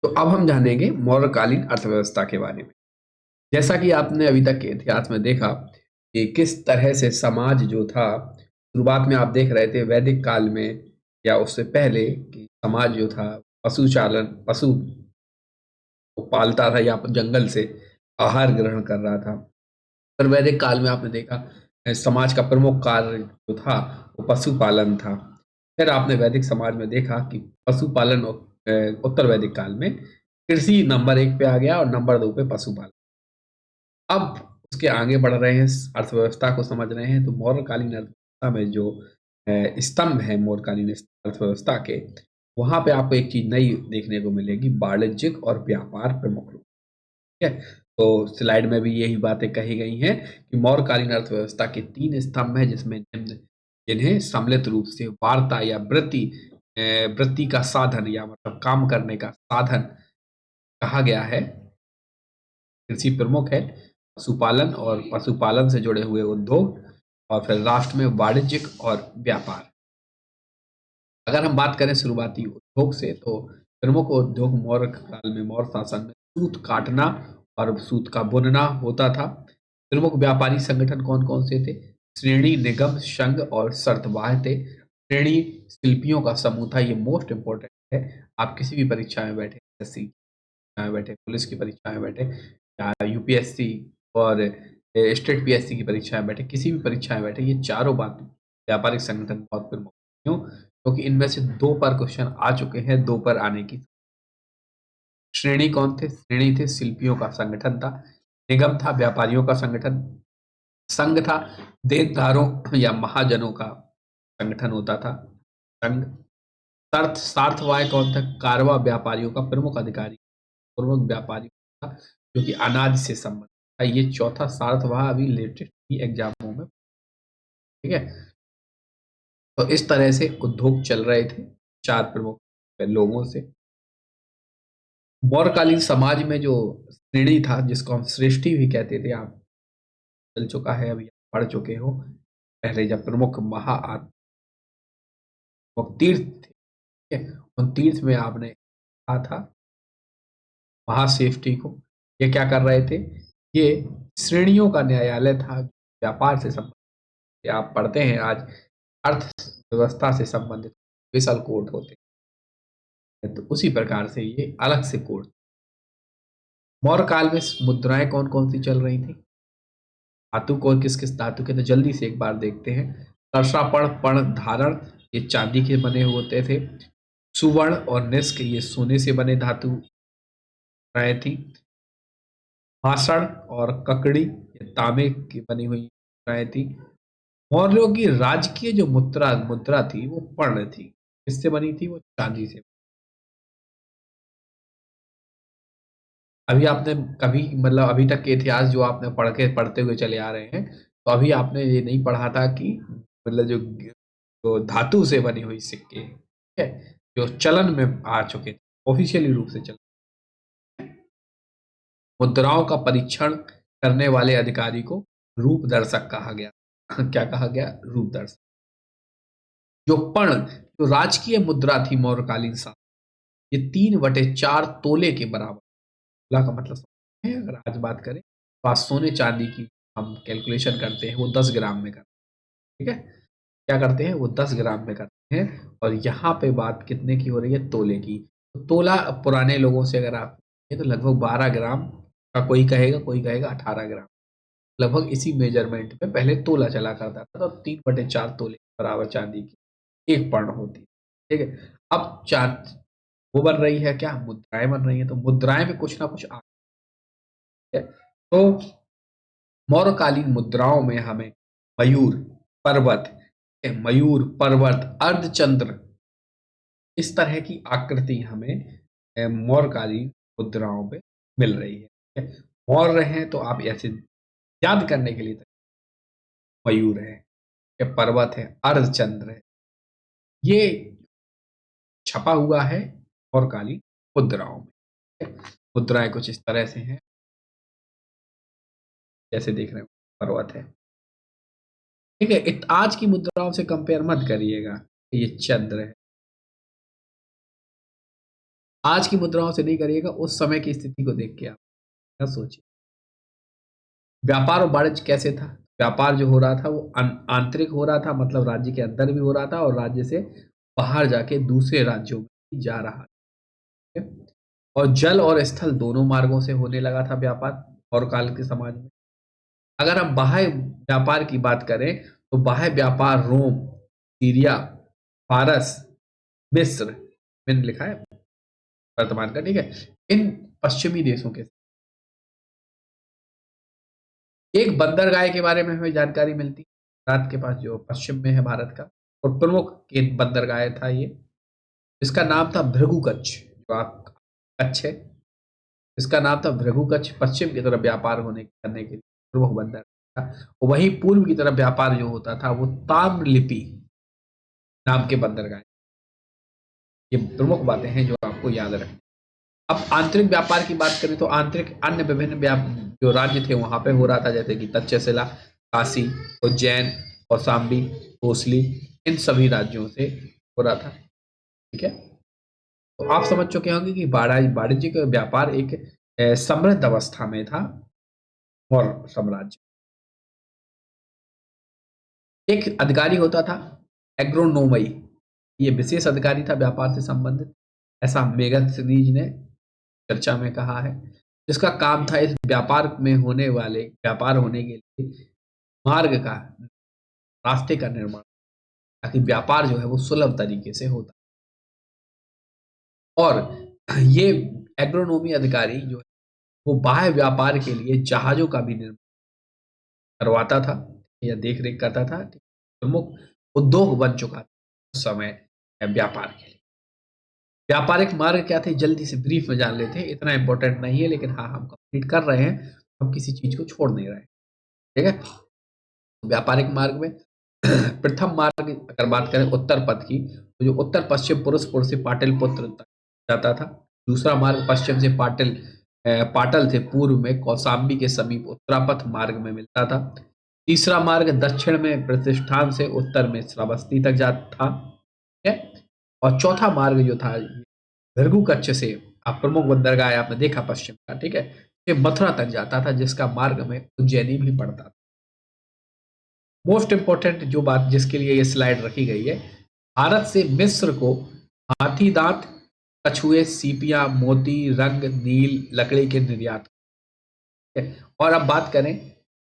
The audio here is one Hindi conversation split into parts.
तो अब हम जानेंगे मौर्यकालीन अर्थव्यवस्था के बारे में। जैसा कि आपने अभी तक के इतिहास में देखा कि किस तरह से समाज जो था, शुरुआत में आप देख रहे थे वैदिक काल में या उससे पहले कि समाज जो था पशु को पालता था या जंगल से आहार ग्रहण कर रहा था। पर वैदिक काल में आपने देखा समाज का प्रमुख कार्य जो था वो पशुपालन था। फिर आपने वैदिक समाज में देखा कि पशुपालन उत्तर वैदिक काल में कृषि नंबर 1 पे आ गया और नंबर 2 पे पशुपालन। अब उसके आगे बढ़ रहे हैं, अर्थव्यवस्था को समझ रहे हैं, तो मौर्यकालीन अर्थव्यवस्था में जो स्तंभ है मौर्यकालीन अर्थव्यवस्था के, वहाँ पे आपको एक चीज़ नई देखने को मिलेगी, वाणिज्यिक और व्यापार प्रमुख रूप। ठीक है? तो स्लाइड में भी यही बातें कही गई हैं कि मौर्यकालीन अर्थव्यवस्था के 3 स्तंभ हैं जिसमें जिन्हें सम्मिलित रूप से वार्ता या वृत्ति का साधन या मतलब काम करने का साधन कहा गया है। कृषि प्रमुख है, पशुपालन और पशुपालन से जुड़े हुए उद्योग और फिर राष्ट्र में वाणिज्यिक और व्यापार। अगर हम बात करें शुरुआती उद्योग से तो प्रमुख उद्योग मौर्य काल में मौर्य शासन में सूत काटना और सूत का बुनना होता था। प्रमुख व्यापारी संगठन कौन-कौन से थे? श्रेणी, निगम, संघ और शर्तवाह थे। श्रेणी शिल्पियों का समूह था, ये मोस्ट इम्पोर्टेंट है। आप किसी भी परीक्षा में बैठे, एसएससी में बैठे, पुलिस की परीक्षा में बैठे या यूपीएससी और स्टेट पीएससी की परीक्षा में बैठे, किसी भी परीक्षा में बैठे, ये चारों बात व्यापारिक संगठन बहुत प्रमुख। क्यों? क्योंकि इनमें से 2 पर क्वेश्चन आ चुके हैं, 2 पर आने की। श्रेणी कौन थे? श्रेणी थे शिल्पियों का संगठन था, निगम था व्यापारियों का संगठन, संघ था देनदारों या महाजनों का संगठन होता था, संघ। सार्थवाय कौन था? कारवा व्यापारियों का प्रमुख अधिकारी, प्रमुख व्यापारी था जो कि अनाज से संबंधित था। ये चौथा सार्थवाह अभी लेटेस्ट ही एग्जामों में, ठीक है? तो इस तरह से उद्योग चल रहे थे 4 प्रमुख लोगों से। मौर्यकालीन समाज में जो श्रेणी था जिसको हम सृष्टि भी कहते थे, आप चल चुका है, अभी आप पढ़ चुके हो। पहले जब प्रमुख वो तीर्थ थे, ठीक है? उन तीर्थ में आपने कहा था महासेष्टि को। ये क्या कर रहे थे? ये श्रेणियों का न्यायालय था, व्यापार से संबंधित। आप पढ़ते हैं आज अर्थव्यवस्था से संबंधित स्पेशल कोर्ट होते हैं, तो उसी प्रकार से ये अलग से कोर्ट। मौर्य काल में मुद्राएं कौन कौन सी चल रही थी? धातु को किस किस धातु के, तो जल्दी से एक बार देखते हैं। सरसापण, पर्ण धारण, ये चांदी के बने हुए होते थे। सुवर्ण और निष्क, ये सोने से बने धातु मुद्राएं थी। भाषण और ककड़ी, ये तांबे की बनी हुई मुद्राएं थी। मौर्यों की राजकीय जो मुद्रा मुद्रा थी वो पर्ण थी। किससे बनी थी? वो चांदी से। अभी आपने कभी मतलब अभी तक के इतिहास जो आपने पढ़ते हुए चले आ रहे हैं, तो अभी आपने ये नहीं पढ़ा था कि मतलब जो धातु से बनी हुई सिक्के, ठीक है, जो चलन में आ चुके थे, ऑफिशियली रूप से चल, मुद्राओं का परीक्षण करने वाले अधिकारी को रूप दर्शक कहा गया। क्या कहा गया? रूप दर्शक। जो पर्ण, जो राजकीय मुद्रा थी मौर्यकालीन साल, ये 3/4 तोले के बराबर। तोला का मतलब समझते हैं? अगर आज बात करें तो आज सोने चांदी की हम कैलकुलेशन करते हैं वो 10 ग्राम में करते हैं, ठीक है? क्या करते हैं? वो 10 ग्राम में करते हैं और यहाँ पे बात कितने की हो रही है? तोले की। तो तोला पुराने लोगों से अगर आप ये तो लगभग 12 ग्राम का, कोई कहेगा 18 ग्राम, लगभग इसी मेजरमेंट पे पहले तोला चला करता था। तो 3/4 तोले के बराबर चांदी की एक पर्ण होती है, ठीक है? अब चार वो बन रही है क्या? मुद्राएं बन रही है, तो मुद्राएं में कुछ ना कुछ आ है। तो मौर्यकालीन मुद्राओं में हमें मयूर, पर्वत, अर्धचंद्र, इस तरह की आकृति हमें मौर्यकालीन मुद्राओं पे मिल रही है, ठीक है? मौर्य हैं तो आप ऐसे याद करने के लिए मयूर है, या पर्वत है, अर्धचंद्र है, ये छपा हुआ है मौर्यकालीन मुद्राओं में, ठीक है? मुद्राएं कुछ इस तरह से हैं, जैसे देख रहे हैं पर्वत है, ठीक है? आज की मुद्राओं से कंपेयर मत करिएगा, ये चंद्र है। आज की मुद्राओं से नहीं करिएगा, उस समय की स्थिति को देख के आप क्या सोचिए। व्यापार और वाणिज्य कैसे था? व्यापार जो हो रहा था वो आंतरिक हो रहा था, मतलब राज्य के अंदर भी हो रहा था और राज्य से बाहर जाके दूसरे राज्यों में भी जा रहा है। और जल और स्थल दोनों मार्गों से होने लगा था व्यापार और काल के समाज में। अगर हम बाह्य व्यापार की बात करें तो बाह्य व्यापार रोम, सीरिया, फारस, मिस्र, मैंने लिखा है वर्तमान का, ठीक है, इन पश्चिमी देशों के। एक बंदरगाह के बारे में हमें जानकारी मिलती है भारत के पास, जो पश्चिम में है भारत का, और प्रमुख बंदरगाह था ये। इसका नाम था भृगु कच्छ, जो आप कच्छ है, इसका नाम था भृगु कच्छ। पश्चिम की तरफ व्यापार होने करने के लिए प्रमुख बंदर था। वहीं पूर्व की तरफ व्यापार जो होता था वो ताम्रलिपि नाम के बंदरगाह। ये प्रमुख बातें हैं जो आपको याद रखनी। अब आंतरिक व्यापार की बात करें तो आंतरिक अन्य विभिन्न जो राज्य थे वहां पे हो रहा था, जैसे कि तक्षशिला, काशी, उज्जैन, कौशाम्बी, कोसली, इन सभी राज्यों से हो रहा था। ठीक है, तो आप समझ चुके होंगे कि वाणिज्यिक व्यापार एक समृद्ध अवस्था में था मौर्य साम्राज्य। एक अधिकारी होता था एग्रोनोमई, ये विशेष अधिकारी था व्यापार से संबंधित, ऐसा मेगन सीरीज ने चर्चा में कहा है, जिसका काम था इस व्यापार होने के लिए मार्ग का, रास्ते का निर्माण, ताकि व्यापार जो है वो सुलभ तरीके से होता। और ये एग्रोनोमी अधिकारी जो है वो बाह्य व्यापार के लिए जहाजों का भी निर्माण करवाता था या देख रेख करता था। प्रमुख उद्योग बन चुका था उस समय व्यापार के लिए। व्यापारिक मार्ग क्या थे, जल्दी से ब्रीफ में जान लेते हैं, इतना इंपॉर्टेंट नहीं है, लेकिन हाँ हम कंप्लीट कर रहे हैं, हम किसी चीज को छोड़ नहीं रहे हैं। ठीक है, व्यापारिक मार्ग में प्रथम मार्ग अगर बात करें उत्तर पथ की, तो जो उत्तर पश्चिम पुरुषपुर से पाटलिपुत्र तक जाता था। दूसरा मार्ग पश्चिम से पाटल से पूर्व में कौशाम्बी के समीप उत्तरापथ मार्ग में मिलता था। तीसरा मार्ग दक्षिण में प्रतिष्ठान से उत्तर में श्रावस्ती तक जाता था। ठीक है, और चौथा मार्ग जो था भृगु कच्छ से, आप प्रमुख बंदरगाह आपने देखा पश्चिम का, ठीक है, ये मथुरा तक जाता था, जिसका मार्ग में उज्जैनी भी पड़ता था। मोस्ट इंपॉर्टेंट जो बात जिसके लिए ये स्लाइड रखी गई है, भारत से मिस्र को हाथी दांत, कछुए, सीपियां, मोती, रंग, नील लकड़ी के निर्यात है। और अब बात करें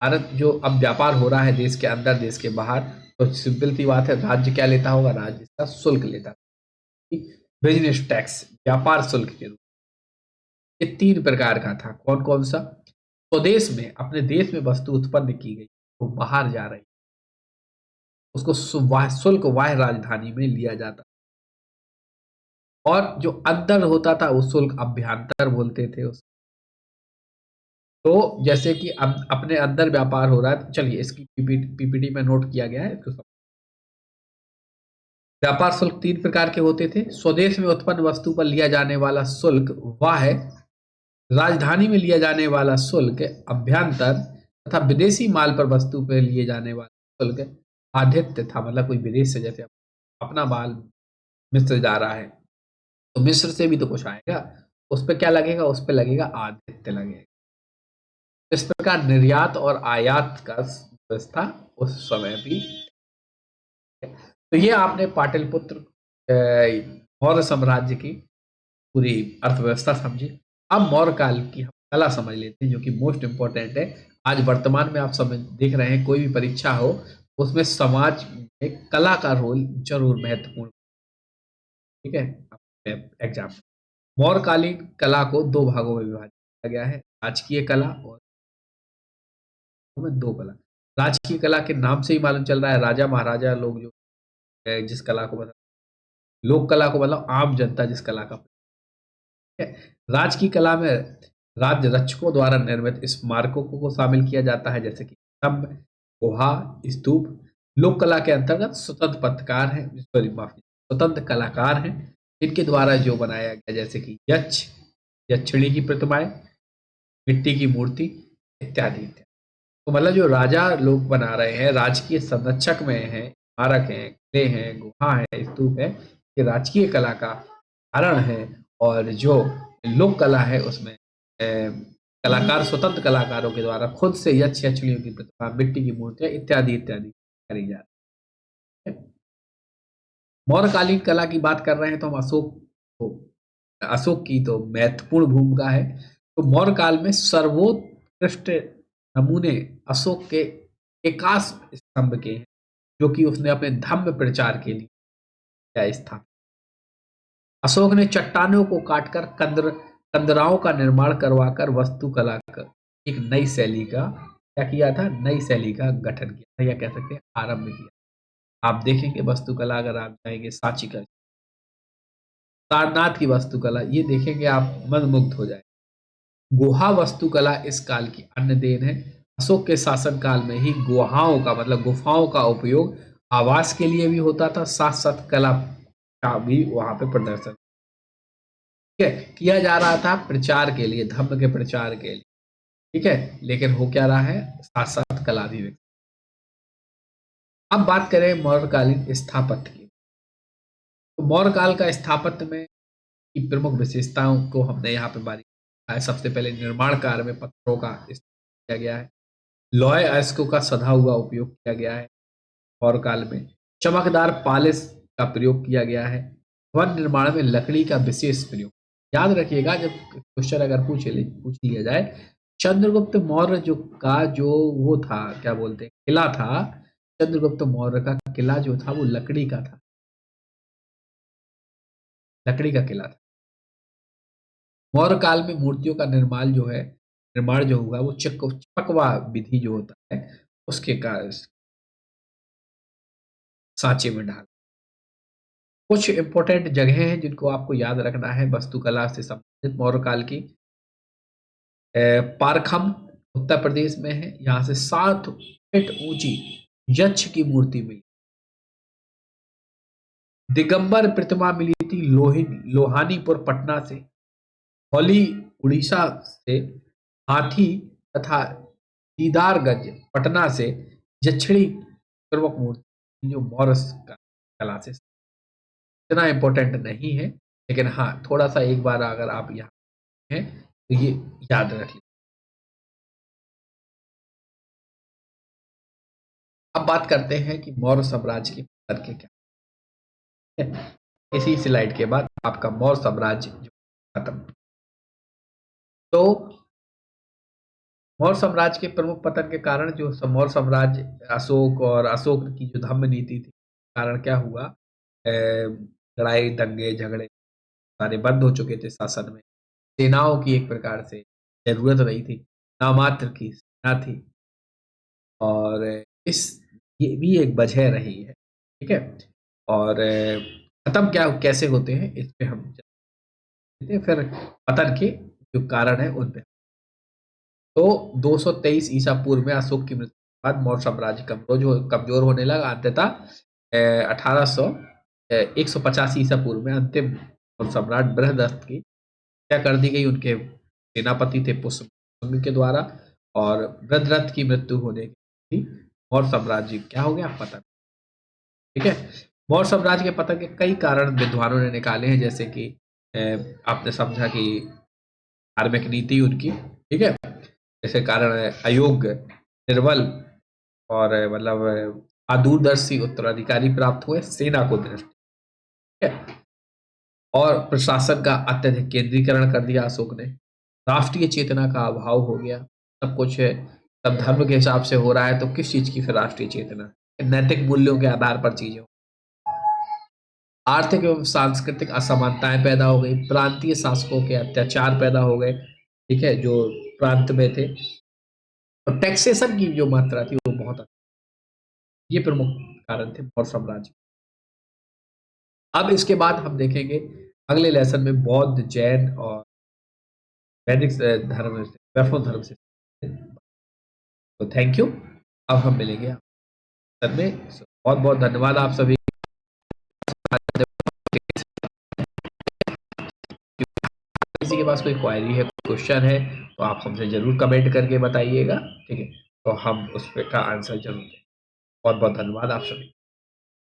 भारत जो अब व्यापार हो रहा है देश के अंदर देश के बाहर, तो सिंपल सी बात है, राज्य क्या लेता होगा, राज्य इसका शुल्क लेता है, बिजनेस टैक्स, व्यापार शुल्क के रूप। ये तीन प्रकार का था, कौन कौन सा? स्वदेश में अपने देश में वस्तु उत्पन्न की गई वो बाहर जा रही, उसको शुल्क वाह्य राजधानी में लिया जाता, और जो अंदर होता था वो शुल्क अभ्यंतर बोलते थे उस। तो जैसे कि अपने अंदर व्यापार हो रहा है, तो चलिए इसकी पीपीटी में नोट किया गया है इसको व्यापार शुल्क तीन प्रकार के होते थे। स्वदेश में उत्पन्न वस्तु पर लिया जाने वाला शुल्क वाह्य, राजधानी में लिया जाने वाला शुल्क अभ्यंतर, तथा विदेशी माल पर वस्तु पर लिए जाने वाला शुल्क आधित्य था। मतलब कोई विदेश से जैसे अपना माल मिस्र जा रहा है तो मिस्र से भी तो कुछ आएगा, उस पर क्या लगेगा, उस पर लगेगा आधित्य लगेगा। इस प्रकार निर्यात और आयात का व्यवस्था उस समय भी। तो ये आपने पाटलिपुत्र मौर्य साम्राज्य की पूरी अर्थव्यवस्था समझी। अब मौर्य काल की हम कला समझ लेते हैं, जो कि मोस्ट इंपॉर्टेंट है। आज वर्तमान में आप समझ देख रहे हैं, कोई भी परीक्षा हो उसमें समाज में कला का रोल जरूर महत्वपूर्ण। ठीक है, एग्जाम मौर्यकालीन कला को दो भागों में विभाजित किया गया है, राजकीय कला और दो कला। राजकीय कला के नाम से ही मालूम चल रहा है, राजा महाराजा लोग जो जिस कला को मतलब, लोक कला को मतलब आम जनता जिस कला का है। राज की कला में राज्य रक्षकों द्वारा निर्मित स्मारकों को शामिल किया जाता है, जैसे कि स्तंभ, गुहा, स्तूप। लोक कला के अंतर्गत स्वतंत्र पत्रकार है, सॉरी माफी, स्वतंत्र कलाकार हैं, इनके द्वारा जो बनाया गया, जैसे कि यक्ष, यक्षिणी की प्रतिमाएं, मिट्टी की मूर्ति इत्यादि इत्यादि। तो मतलब जो राजा लोग बना रहे हैं, राजकीय संरक्षक में है, स्मारक हैं, किले हैं, गुहा है, स्तूप है, ये राजकीय कला का कारण है। और जो लोक कला है उसमें कलाकार स्वतंत्र कलाकारों के द्वारा खुद से यक्ष यक्षिणियों की प्रतिमा, मिट्टी की मूर्तियां इत्यादि इत्यादि करी जा रही है। मौर्यकालीन कला की बात कर रहे हैं तो हम अशोक की तो महत्वपूर्ण भूमिका है। तो मौर्य काल में सर्वोत्कृष्ट नमूने अशोक के एकाश स्तंभ के हैं, जो कि उसने अपने धम्म प्रचार के लिए किया स्थापित। अशोक ने चट्टानों को काटकर कंदराओं का निर्माण करवाकर वास्तुकला का एक नई शैली का क्या किया था, नई शैली का गठन किया था, या कह सकते हैं आरंभ किया। आप देखेंगे वास्तुकला, अगर आप जाएंगे सांची का, सारनाथ की वास्तुकला, ये देखेंगे आप मंत्रमुग्ध हो जाए। गुहा वास्तुकला इस काल की अन्य देन है। अशोक के शासन काल में ही गुहाओं का मतलब गुफाओं का उपयोग आवास के लिए भी होता था, साथ साथ कला का भी वहां पे प्रदर्शन ठीक है किया जा रहा था, प्रचार के लिए, धर्म के प्रचार के लिए। ठीक है, लेकिन हो क्या रहा है, साथ साथ कला भी विकसित। अब बात करें मौर्यकालीन स्थापत्य की। तो मौर्य काल का स्थापत्य में की प्रमुख विशेषताओं को हमने यहाँ पे बारीक है। सबसे पहले निर्माण कार्य में पत्थरों का इस्तेमाल किया गया है। लौह अयस्कों का सधा हुआ उपयोग किया गया है। मौर्य काल में चमकदार पालिश का प्रयोग किया गया है। भवन निर्माण में लकड़ी का विशेष प्रयोग। याद रखिएगा, जब क्वेश्चन अगर पूछ लिया जाए, चंद्रगुप्त मौर्य जो वो था, क्या बोलते हैं, किला था, चंद्रगुप्त मौर्य का किला जो था वो लकड़ी का था, लकड़ी का किला था। मौर्य काल में मूर्तियों का निर्माण जो हुआ वो चकवा विधि जो होता है उसके कार्य सांचे में डाल। कुछ इंपॉर्टेंट जगह हैं जिनको आपको याद रखना है वास्तुकला से संबंधित मौर्य काल की। पारखम उत्तर प्रदेश में है, यहाँ से 7 फीट ऊंची यक्ष की मूर्ति मिली। दिगंबर प्रतिमा मिली थी लोहानीपुर पटना से। हौली उड़ीसा से। हाथी तथा दीदारगंज पटना से यक्षिणी प्रमुख मूर्ति जो मौर्य कला से इतना इम्पोर्टेंट नहीं है, लेकिन हाँ थोड़ा सा एक बार अगर आप यहाँ हैं तो ये याद रख लीजिए। अब बात करते हैं कि मौर्य साम्राज्य के पतन के क्या है। इसी स्लाइड के बाद आपका मौर्य साम्राज्य खत्म। तो मौर्य साम्राज्य के प्रमुख पतन के कारण जो मौर्य साम्राज्य अशोक और अशोक की जो धम्म नीति थी कारण क्या हुआ, लड़ाई दंगे झगड़े सारे बंद हो चुके थे शासन में। सेनाओं की एक प्रकार से जरूरत नहीं थी, नामात्र की सेना थी। और इस ये भी एक वजह रही है। ठीक है, और खत्म क्या कैसे होते हैं इस पे हम चलते हैं, फिर पतन के जो कारण है उन पे। तो 223 ईसा पूर्व में अशोक की मृत्यु के बाद मौर्य साम्राज्य कमजोर होने लगा। अंततः 150 ईसा पूर्व में अंतिम मौर्य सम्राट बृहदत्त की हत्या कर दी गई, उनके सेनापति थे पुष्यभंग के द्वारा। और बृहदत्त की मृत्यु होने की मौर्य साम्राज्य क्या हो गया, पतन। ठीक है, मौर्य साम्राज्य के पतन के कई कारण विद्वानों ने निकाले हैं, जैसे कि आपने समझा कि धार्मिक नीति उनकी, ठीक है, इसके कारण अयोग्य, निर्बल और मतलब अदूरदर्शी उत्तराधिकारी प्राप्त हुए, सेना को दृष्टि, ठीक है, और प्रशासन का अत्यधिक केंद्रीकरण कर दिया अशोक ने। राष्ट्रीय चेतना का अभाव हो गया। सब कुछ सब धर्म के हिसाब से हो रहा है तो किस चीज की फिर राष्ट्रीय चेतना, नैतिक मूल्यों के आधार पर चीजें। आर्थिक एवं सांस्कृतिक असमानताएं पैदा हो गई, प्रांतीय शासकों के अत्याचार पैदा हो गए, ठीक है, जो प्रांत में थे। और टैक्सेशन की जो मात्रा थी वो बहुत अधिक। ये प्रमुख कारण थे मौर्य साम्राज्य। अब इसके बाद हम देखेंगे अगले लेसन में बौद्ध, जैन और वैदिक धर्म से, वैष्णव धर्म से। तो थैंक यू। अब हम मिलेंगे सर में। बहुत बहुत धन्यवाद आप सभी। किसी के पास कोई क्वायरी है, क्वेश्चन है, तो आप हमसे जरूर कमेंट करके बताइएगा, ठीक है, तो हम उस पे का आंसर जरूर दें। बहुत बहुत धन्यवाद आप सभी।